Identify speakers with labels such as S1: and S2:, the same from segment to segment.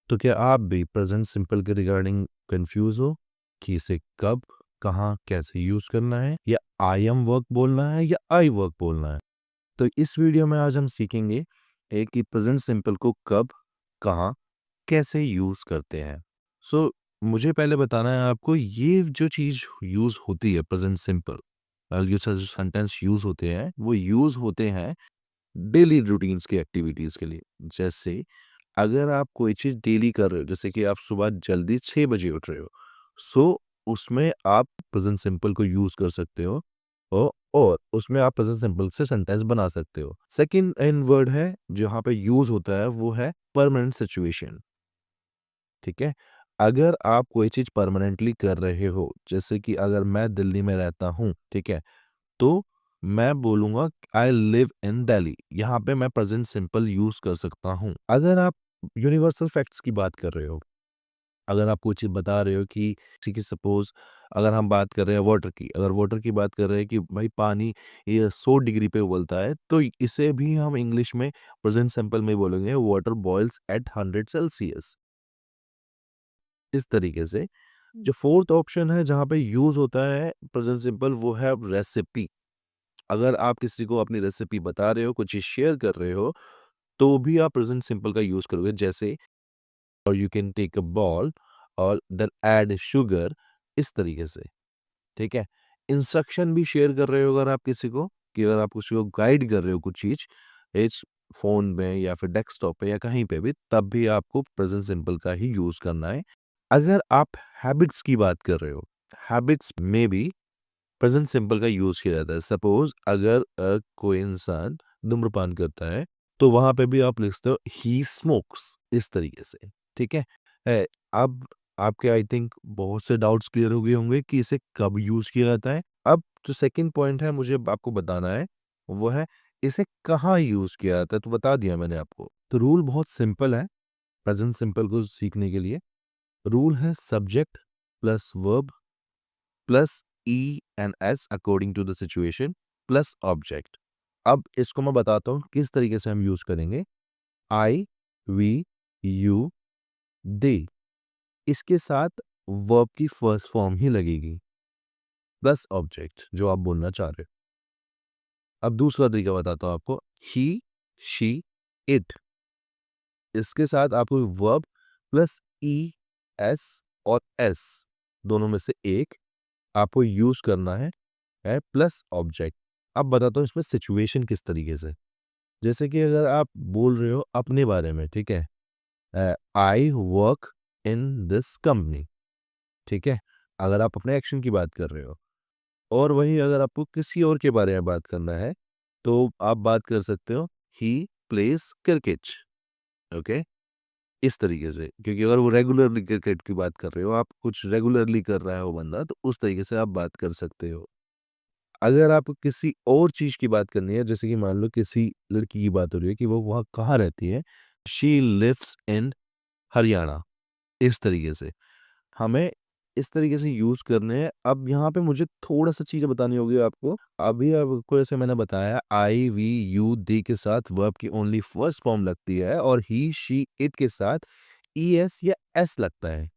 S1: तो क्या आप भी प्रेजेंट सिंपल के रिगार्डिंग कंफ्यूज हो कि इसे कब, कहाँ, कैसे यूज करना है, या आई एम वर्क बोलना है या आई वर्क बोलना है? तो इस वीडियो में आज हम सीखेंगे कि प्रेजेंट सिंपल को कब, कहाँ, कैसे यूज करते हैं। सो मुझे पहले बताना है आपको, ये जो चीज यूज होती है प्रेजेंट सिंपल, ये जो सेंटेंस यूज होते हैं वो यूज होते हैं डेली रूटीन्स की एक्टिविटीज के लिए। जैसे अगर आप कोई चीज डेली कर रहे हो, जैसे कि आप सुबह जल्दी 6 बजे उठ रहे हो, सो उसमें आप प्रेजेंट सिंपल को यूज कर सकते हो। और उसमें आप प्रेजेंट सिंपल से सेंटेंस बना सकते हो। सेकंड इन वर्ड है जहाँ पे यूज होता है वो है परमानेंट सिचुएशन। ठीक है, अगर आप कोई चीज परमानेंटली कर रहे हो, जैसे कि अगर मैं दिल्ली में रहता हूँ, ठीक है, तो मैं बोलूंगा आई लिव इन दिल्ली। यहाँ पे मैं प्रेजेंट सिंपल यूज कर सकता हूँ। अगर आप यूनिवर्सल फैक्ट्स की बात कर रहे हो, अगर आप कोई चीज बता रहे हो कि जैसे कि सपोज अगर हम बात कर रहे हैं वाटर की, अगर वाटर की बात कर रहे हैं कि भाई पानी ये 100 डिग्री पे उबलता है, तो इसे भी हम इंग्लिश में प्रेजेंट सिंपल में बोलेंगे वाटर बॉइल्स एट 100 सेल्सियस। इस तरीके से जो फोर्थ ऑप्शन है जहाँ पे यूज होता है प्रेजेंट सिंपल, वो है रेसिपी। अगर आप किसी को अपनी रेसिपी बता रहे हो, कुछ चीज शेयर कर रहे हो, तो भी आप प्रेजेंट सिंपल का यूज करोगे। जैसे और you can take a ball और देन ऐड शुगर, इस तरीके से। ठीक है, इंस्ट्रक्शन भी शेयर कर रहे हो अगर आप किसी को, कि अगर आप किसी को गाइड कर रहे हो कुछ चीज इस फोन में या फिर डेस्कटॉप पे या कहीं पे भी, तब भी आपको प्रेजेंट सिंपल का ही यूज करना है। अगर आप हैबिट्स की बात कर रहे हो, हैबिट्स में भी प्रेजेंट सिंपल का यूज किया जाता है। सपोज अगर कोई इंसान धूम्रपान करता है, तो वहां पे भी आप लिखते हो ही स्मोक्स, इस तरीके से। ठीक है, अब आपके आई थिंक बहुत से डाउट्स क्लियर हो गए होंगे कि इसे कब यूज किया जाता है। अब जो सेकंड पॉइंट है मुझे आपको बताना है, वो है इसे कहाँ यूज किया जाता है। तो बता दिया मैंने आपको। तो रूल बहुत सिंपल है प्रेजेंट सिंपल को सीखने के लिए। रूल है subject plus verb plus E and S according to the situation plus object. अब इसको मैं बताता हूँ किस तरीके से हम यूज करेंगे। आई, वी, यू, दे, इसके साथ वर्ब की फर्स्ट फॉर्म ही लगेगी प्लस ऑब्जेक्ट जो आप बोलना चाह रहे हो। अब दूसरा तरीका बताता हूँ आपको। ही, शी, इट, इसके साथ आपको वर्ब प्लस ई, एस और एस दोनों में से एक आपको यूज करना है प्लस ऑब्जेक्ट। अब बताता हूँ इसमें सिचुएशन किस तरीके से। जैसे कि अगर आप बोल रहे हो अपने बारे में, ठीक है, I work in this company. ठीक है, अगर आप अपने एक्शन की बात कर रहे हो, और वही अगर आपको किसी और के बारे में बात करना है, तो आप बात कर सकते हो ही प्लेज क्रिकेट। ओके, इस तरीके से, क्योंकि अगर वो रेगुलरली क्रिकेट की बात कर रहे हो, आप कुछ रेगुलरली कर रहा है वो बंदा, तो उस तरीके से आप बात कर सकते हो। अगर आपको किसी और चीज की बात करनी है, जैसे कि मान लो किसी लड़की की बात हो रही है कि वो वहाँ कहाँ रहती है, शी लिव्स इन हरियाणा, इस तरीके से हमें इस तरीके से यूज करने हैं। अब यहाँ पे मुझे थोड़ा सा चीजें बतानी होगी आपको। अभी आपको जैसे मैंने बताया, आई, वी, यू, दे के साथ वर्ब की ओनली फर्स्ट फॉर्म लगती है, और ही, शी, इट के साथ ई एस या एस लगता है।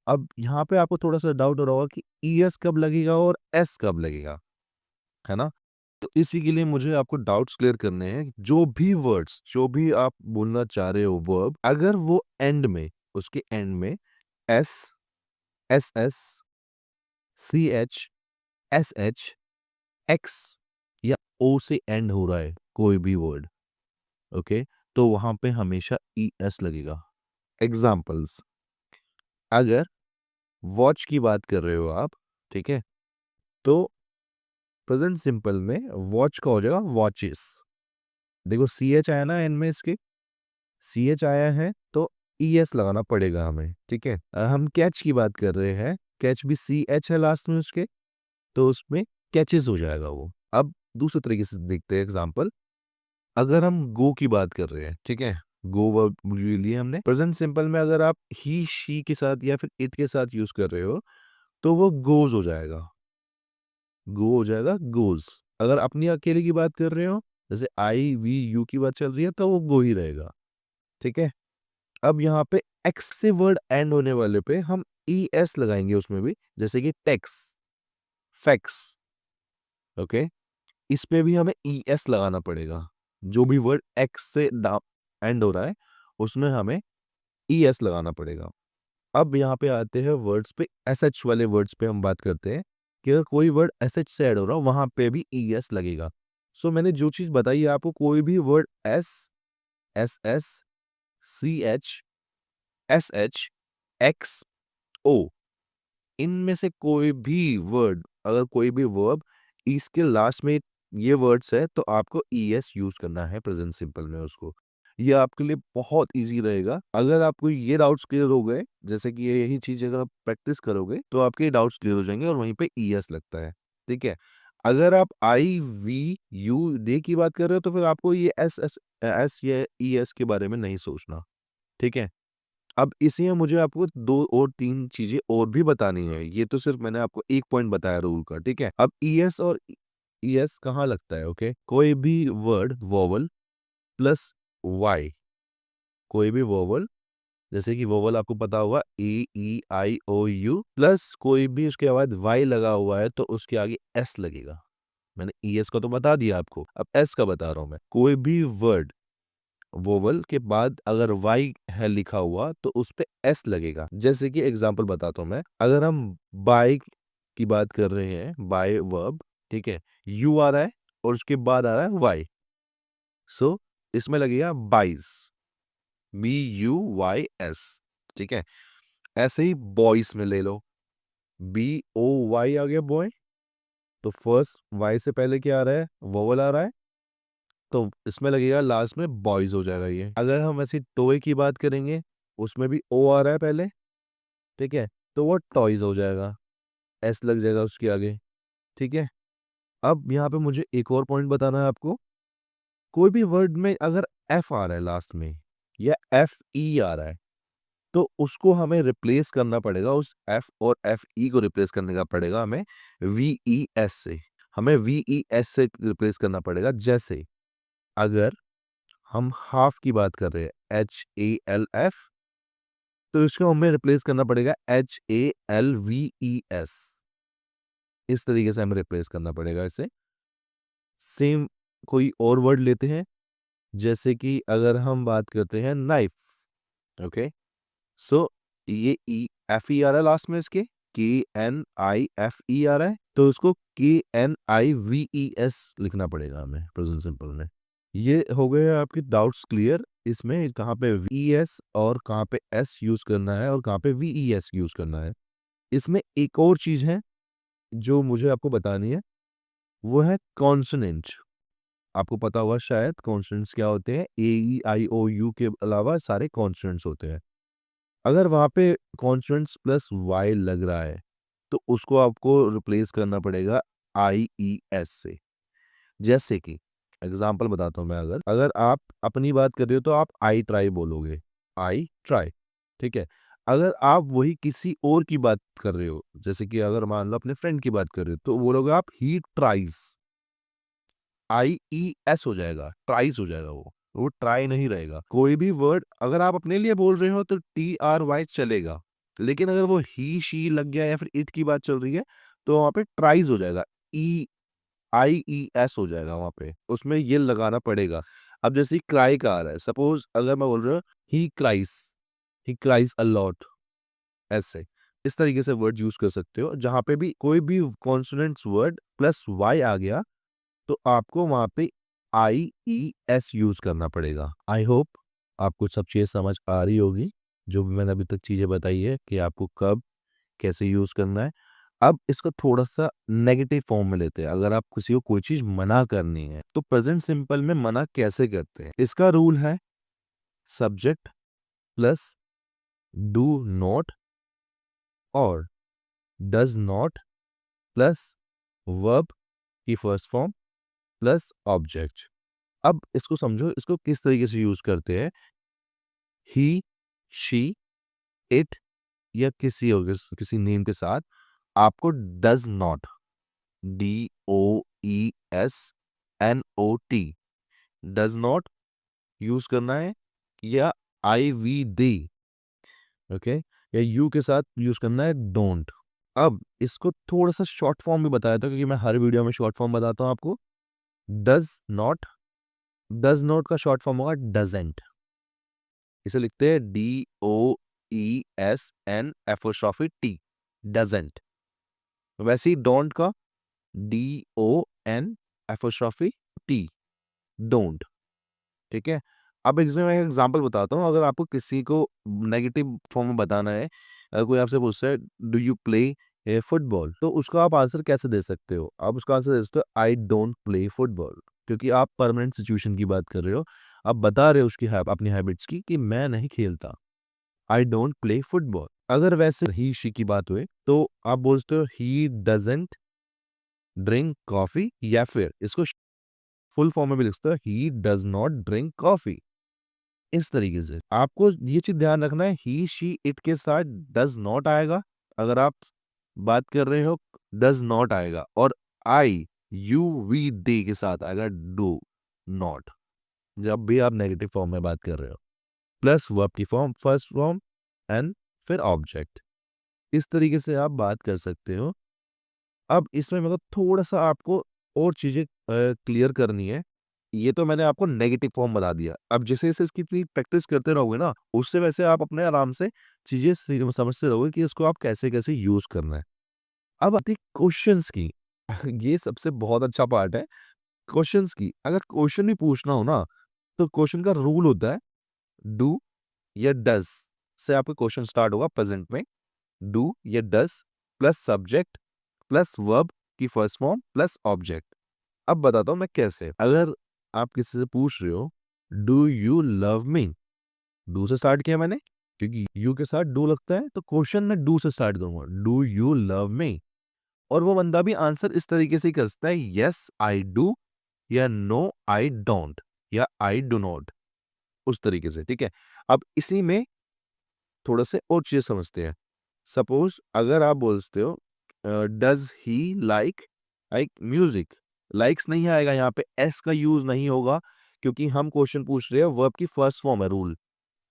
S1: अब यहाँ पे आपको थोड़ा सा डाउट हो रहा होगा कि ई एस कब लगेगा और एस कब लगेगा, है ना? तो इसी के लिए मुझे आपको डाउट्स क्लियर करने हैं। जो भी वर्ड्स, जो भी आप बोलना चाह रहे हो वर्ब, अगर वो एंड में, उसके एंड में S, S S, C H, S H, X या ओ से एंड हो रहा है कोई भी वर्ड, ओके, तो वहां पे हमेशा ई एस लगेगा। एग्जाम्पल्स, अगर वॉच की बात कर रहे हो आप, ठीक है, तो प्रेजेंट सिंपल में वॉच का हो जाएगा वॉचेस। देखो सी एच आया ना एंड में, इसके सी एच आया है तो ई एस लगाना पड़ेगा हमें। ठीक है, हम कैच की बात कर रहे हैं, कैच भी सी एच है लास्ट में उसके, तो उसमें कैचेस हो जाएगा वो। अब दूसरे तरीके से देखते हैं एग्जांपल। अगर हम गो की बात कर रहे हैं, ठीक है, गो वर्ब लिए हमने प्रेजेंट सिंपल में, अगर आप ही, शी के साथ या फिर इट के साथ यूज कर रहे हो, तो वो गोज हो जाएगा, गो हो जाएगा गोज। अगर अपनी अकेले की बात कर रहे हो, जैसे आई, वी, यू की बात चल रही है, तो वो गो ही रहेगा। ठीक है, अब यहाँ पे एक्स से वर्ड एंड होने वाले पे हम ई एस लगाएंगे उसमें भी, जैसे कि टेक्स, फैक्स। ओके, इस पे भी हमें ई एस लगाना पड़ेगा। जो भी वर्ड एक्स से एंड हो रहा है उसमें हमें ई एस लगाना पड़ेगा। अब यहाँ पे आते हैं वर्ड्स पे, एस एच वाले वर्ड्स पे हम बात करते हैं कि अगर कोई वर्ड एस एच से ऐड हो रहा हो वहां पे भी ई एस लगेगा। सो मैंने जो चीज बताई है आपको, कोई भी word S, S S, C H, S H, X, O, इनमें से कोई भी वर्ड, अगर कोई भी वर्ब इसके लास्ट में ये वर्ड्स है तो आपको ई एस यूज करना है प्रेजेंट सिंपल में उसको। ये आपके लिए बहुत इजी रहेगा। अगर आपको ये डाउट्स क्लियर हो गए, जैसे कि ये यही चीज अगर आप प्रैक्टिस करोगे तो आपके ये डाउट्स क्लियर हो जाएंगे और वहीं पे ई एस लगता है। ठीक है, अगर आप आई वी यू डे की बात कर रहे हो तो फिर आपको ये एस एस एस या ई एस के बारे में नहीं सोचना। ठीक है, अब इसी में मुझे आपको 2 और 3 चीज़ें और भी बतानी है। ये तो सिर्फ़ मैंने आपको एक पॉइंट बताया रूल का, ठीक है? अब ईएस और ईएस कहाँ लगता है, ओके? कोई भी वर्ड वोवेल प्लस वाई, कोई भी वोवेल, जैसे कि वोवेल आपको पता होगा ए, ई, आई, ओ, यू, प्लस कोई भी उसके बाद वाई लगा हुआ है तो उसके आगे एस लगेगा। मैंने ईएस का तो बता दिया आपको, अब एस का बता रहा हूँ मैं। कोई भी वर्ड वोवल के बाद अगर वाई है लिखा हुआ तो उस पे एस लगेगा। जैसे कि एग्जांपल बताता हूं मैं, अगर हम बाय की बात कर रहे हैं, बाय वर्ब, ठीक है, यू आ रहा है और उसके बाद आ रहा है वाई, सो इसमें लगेगा buys, B U Y S. ठीक है, ऐसे ही बॉयस में ले लो, बी ओ वाई आ गया बॉय, तो फर्स्ट वाई से पहले क्या आ रहा है, वोवल आ रहा है, तो इसमें लगेगा लास्ट में बॉयज हो जाएगा ये। अगर हम ऐसी टॉय की बात करेंगे, उसमें भी ओ आ रहा है पहले, ठीक है, तो वो टॉयज हो जाएगा, एस लग जाएगा उसके आगे। ठीक है, अब यहाँ पे मुझे एक और पॉइंट बताना है आपको। कोई भी वर्ड में अगर एफ आ रहा है लास्ट में या एफ ई आ रहा है तो उसको हमें रिप्लेस करना पड़ेगा, उस एफ और एफ ई को रिप्लेस करने का पड़ेगा हमें वी ई एस से। हमें वी ई एस से रिप्लेस करना पड़ेगा। जैसे अगर हम हाफ की बात कर रहे हैं, एच ए एल एफ, तो इसको हमें रिप्लेस करना पड़ेगा H A L V E S. इस तरीके से हमें रिप्लेस करना पड़ेगा इसे। सेम कोई और वर्ड लेते हैं, जैसे कि अगर हम बात करते हैं नाइफ, ओके, सो ये ई एफ ई आ रहा है लास्ट में, इसके के एन आई एफ ई आ रहा है, तो उसको के एन आई वी ई एस लिखना पड़ेगा हमें प्रेजेंट सिंपल में। ये हो गए आपके डाउट्स क्लियर, इसमें कहाँ पे वी एस और कहाँ पे एस यूज करना है और कहाँ पे वी ई एस यूज करना है। इसमें एक और चीज है जो मुझे आपको बतानी है, वो है कॉन्सोनेंट। आपको पता होगा शायद कॉन्सोनेंट्स क्या होते हैं, ए ई आई ओ यू के अलावा सारे कॉन्सोनेंट्स होते हैं। अगर वहाँ पे कॉन्सोनेंट्स प्लस वाई लग रहा है तो उसको आपको रिप्लेस करना पड़ेगा आई ई एस से। जैसे कि एग्जाम्पल बताता हूँ मैं, अगर अगर आप अपनी बात कर रहे हो तो आप आई ट्राई बोलोगे, आई ट्राई। ठीक है, अगर आप वही किसी और की बात कर रहे हो, जैसे कि अगर मान लो अपने फ्रेंड की बात कर रहे हो, तो बोलोगे आप he tries, I E S हो जाएगा, ट्राइज हो जाएगा, वो ट्राई नहीं रहेगा। कोई भी वर्ड अगर आप अपने लिए बोल रहे हो तो टी आर वाई चलेगा, लेकिन अगर वो ही शी लग गया या फिर इट की बात चल रही है तो वहां पे ट्राइज हो जाएगा, ई आई ई एस हो जाएगा वहां पे, उसमें ये लगाना पड़ेगा। अब जैसे क्राई का आ रहा है, सपोज अगर मैं बोल रहा हूँ ही क्राइज अ लॉट, ऐसे इस तरीके से वर्ड यूज कर सकते हो। जहां पे भी कोई भी कॉन्सोनेंट्स वर्ड प्लस वाई आ गया तो आपको वहां पे आई ई एस यूज करना पड़ेगा। आई होप आपको सब चीजें समझ आ रही होगी, जो भी मैंने अभी तक चीजें बताई है कि आपको कब कैसे यूज करना है। अब इसका थोड़ा सा नेगेटिव फॉर्म में लेते हैं। अगर आप किसी को कोई चीज मना करनी है तो प्रेजेंट सिंपल में मना कैसे करते हैं, इसका रूल है सब्जेक्ट प्लस डू नॉट और डज नॉट प्लस वर्ब की फर्स्ट फॉर्म प्लस ऑब्जेक्ट। अब इसको समझो, इसको किस तरीके से यूज करते हैं। ही, शी, इट या किसी नेम के साथ आपको does not, D O E S N O T, does not use करना है, या IVD, ओके, या यू के साथ यूज करना है डोंट। अब इसको थोड़ा सा शॉर्ट फॉर्म में बताया था, क्योंकि मैं हर वीडियो में शॉर्ट फॉर्म बताता हूँ आपको। डज नॉट का शॉर्ट फॉर्म होगा डजेंट। इसे लिखते हैं DOESN डजेंट। वैसे ही डोंट का DONT डोंट। ठीक है। अब इसमें मैं एग्जांपल बताता हूँ। अगर आपको किसी को नेगेटिव फॉर्म में बताना है, अगर कोई आपसे पूछता है डू यू प्ले फुटबॉल, तो उसका आप आंसर कैसे दे सकते हो? आप उसका आंसर दे सकते हो आई डोंट प्ले फुटबॉल, क्योंकि आप परमानेंट सिचुएशन की बात कर रहे हो। आप बता रहे हो उसकी अपनी हैबिट्स की कि मैं नहीं खेलता, आई डोंट प्ले फुटबॉल। अगर वैसे ही शी की बात हुए तो आप बोलते हो ही डजंट ड्रिंक कॉफी, या फिर इसको फुल फॉर्म में भी लिखते हो he does not drink coffee. इस तरीके से आपको ये चीज ध्यान रखना है, ही शी इट के साथ डज नॉट आएगा अगर आप बात कर रहे हो, डज नॉट आएगा, और आई यू वी दे के साथ आएगा डू नॉट, जब भी आप नेगेटिव फॉर्म में बात कर रहे हो। प्लस वर्ब की फॉर्म फर्स्ट फॉर्म एंड फिर ऑब्जेक्ट। इस तरीके से आप बात कर सकते हो। अब इसमें मतलब थोड़ा सा आपको और चीजें क्लियर करनी है। ये तो मैंने आपको नेगेटिव फॉर्म बता दिया। अब जैसे जैसे इसकी इतनी प्रैक्टिस करते रहोगे ना, उससे वैसे आप अपने आराम से चीजें समझते रहोगे कि इसको आप कैसे कैसे यूज करना है। अब आती क्वेश्चंस की ये सबसे बहुत अच्छा पार्ट है। क्वेश्चंस की अगर क्वेश्चन भी पूछना हो ना, तो क्वेश्चन का रूल होता है डू या डज से आपका क्वेश्चन स्टार्ट होगा प्रेजेंट में। डू या does plus subject plus verb की फर्स्ट फॉर्म प्लस ऑब्जेक्ट। अब बताता हूं मैं कैसे। अगर आप किसी से पूछ रहे हो do you love me, do से स्टार्ट किया मैंने, क्योंकि यू के साथ डू लगता है, तो क्वेश्चन में डू से स्टार्ट करूंगा, डू यू लव मी। और वो बंदा भी आंसर इस तरीके से ही कर सकता है, यस आई डू, या नो आई डोंट, या आई डू नॉट, उस तरीके से। ठीक है। अब इसी में थोड़ा से और चीज समझते हैं। सपोज अगर आप बोलते हो does he like like music, likes नहीं आएगा, यहाँ पे एस का यूज नहीं होगा, क्योंकि हम क्वेश्चन पूछ रहे हैं, वर्ब की फर्स्ट फॉर्म है रूल।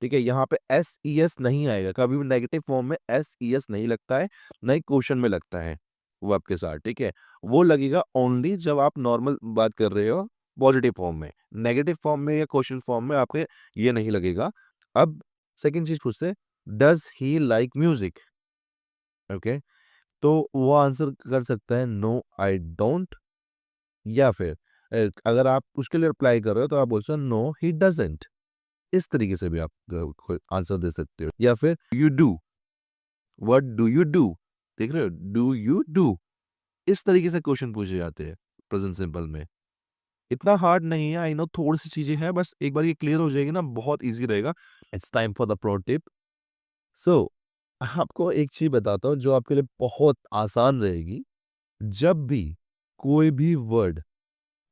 S1: ठीक है। यहाँ पे एस ई एस नहीं आएगा, कभी भी नेगेटिव फॉर्म में एस ई एस नहीं लगता है, नहीं क्वेश्चन में लगता है वर्ब के साथ। ठीक है। वो लगेगा ओनली जब आप नॉर्मल बात कर रहे हो पॉजिटिव फॉर्म में, नेगेटिव फॉर्म में या क्वेश्चन फॉर्म में आपके ये नहीं लगेगा। अब सेकंड चीज पूछते हैं, does he like music, okay, तो वो आंसर कर सकता है नो आई डोंट, या फिर अगर आप उसके लिए रिप्लाई कर रहे हो तो आप बोलते हो नो ही डजंट। इस तरीके से भी आप आंसर दे सकते हो। या फिर you do, what do you do, देख रहे हो, डू यू डू। इस तरीके से क्वेश्चन पूछे जाते हैं प्रेजेंट सिंपल में। इतना हार्ड नहीं है, आई नो, थोड़ी सी चीजें हैं, बस एक बार ये क्लियर हो जाएगी ना, बहुत इजी रहेगा। It's time for the pro tip. So आपको एक चीज बताता हूँ जो आपके लिए बहुत आसान रहेगी। जब भी कोई भी word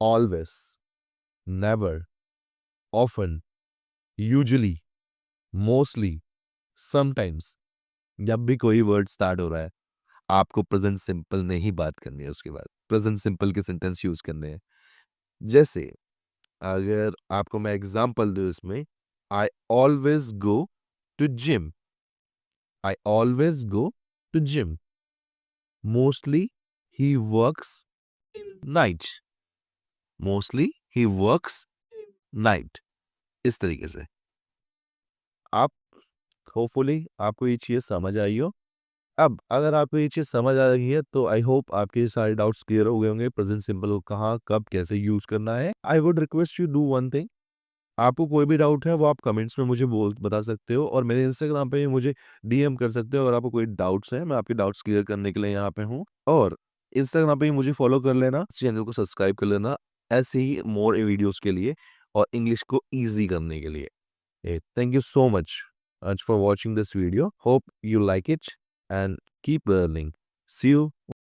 S1: always, never, often, usually, mostly, sometimes, जब भी कोई वर्ड स्टार्ट हो रहा है, आपको प्रेजेंट सिंपल में ही बात करनी है। उसके बाद प्रेजेंट सिंपल के सेंटेंस यूज करने हैं। जैसे अगर आपको मैं एग्जांपल दूं इसमें, I always go to gym, I always go to gym, mostly he works night, mostly he works night. इस तरीके से आप, होपफुली आपको ये चीज समझ आई हो। अब अगर आपको ये चीज समझ आ रही है तो आई होप आपके सारे डाउट्स क्लियर हो गए होंगे, प्रेजेंट सिंपल को कहाँ कब कैसे यूज करना है। I would request you do one thing, आपको कोई भी डाउट है वो आप कमेंट्स में मुझे बता सकते हो, और मेरे इंस्टाग्राम पे मुझे डीएम कर सकते हो। अगर आपको कोई डाउट्स है, मैं आपके डाउट्स क्लियर करने के लिए यहाँ पे हूँ। और इंस्टाग्राम पे ही मुझे फॉलो कर लेना, चैनल को सब्सक्राइब कर लेना, ऐसे ही मोर वीडियोस के लिए और इंग्लिश को ईजी करने के लिए। Thank you so much for watching this video. Hope you like it and keep learning. See you